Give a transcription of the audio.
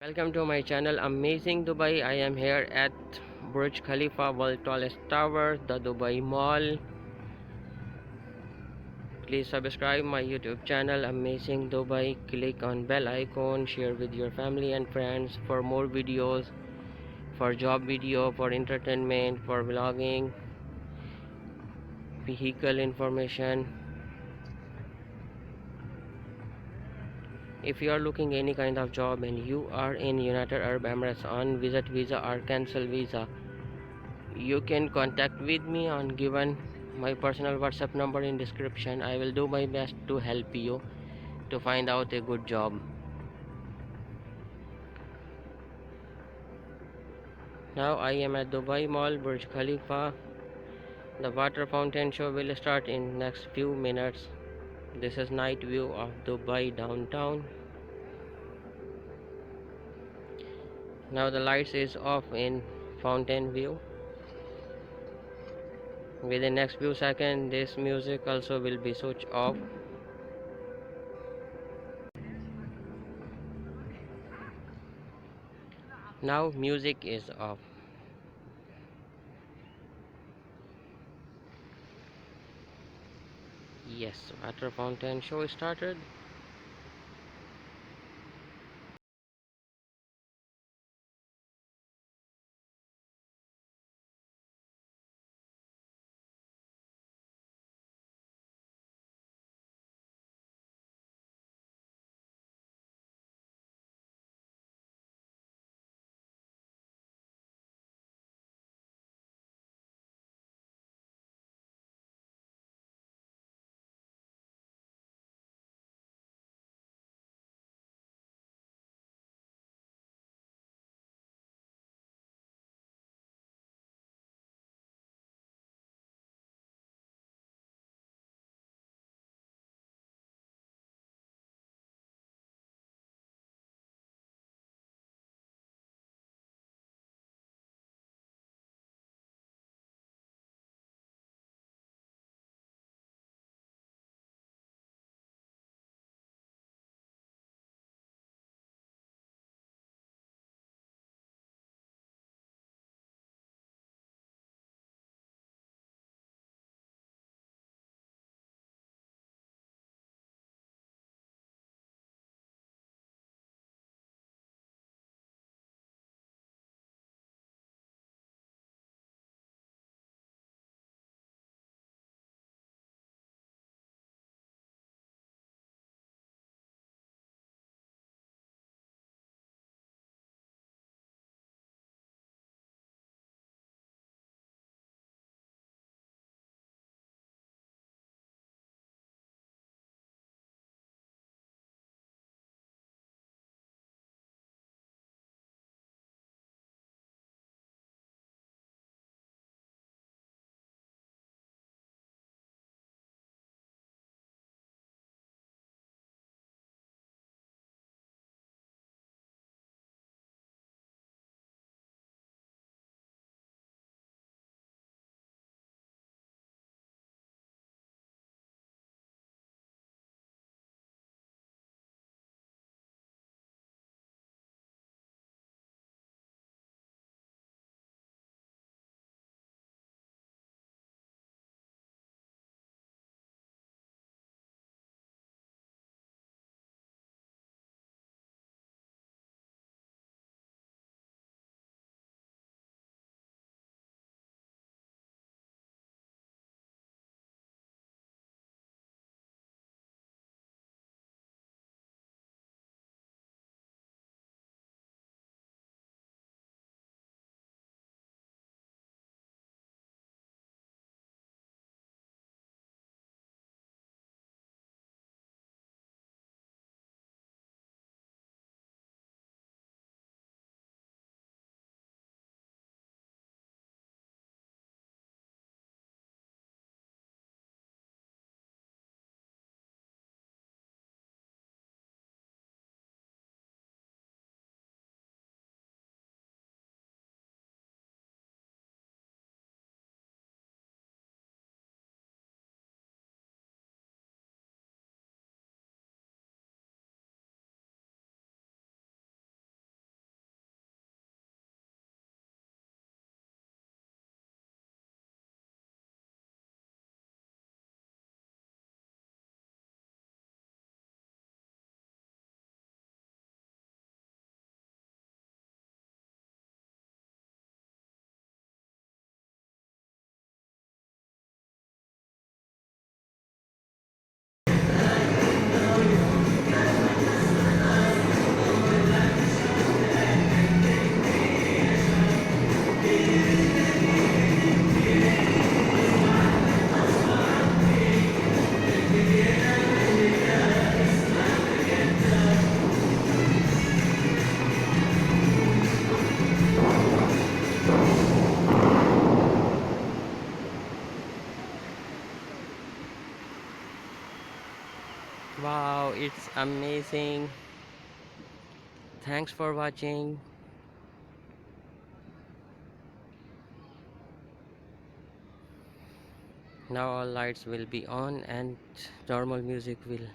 Welcome to my channel Amazing Dubai. I am here at Burj Khalifa, world tallest tower, the Dubai Mall. Please subscribe my YouTube channel Amazing Dubai. Click on bell icon, share with your family and friends for more videos, for job video, for entertainment, for vlogging, vehicle information. If you are looking any kind of job and you are in United Arab Emirates on visit visa or cancel visa, you can contact with me on given my personal WhatsApp number in description. I will do my best to help you to find out a good job. Now I am at Dubai Mall, Burj Khalifa. The water fountain show will start in next few minutes. This is night view of Dubai downtown. Now the lights is off in fountain view. Within next few seconds this music also will be switched off. Now music is off. Yes, water fountain show started. It's amazing. Thanks for watching. Now all lights will be on and normal music will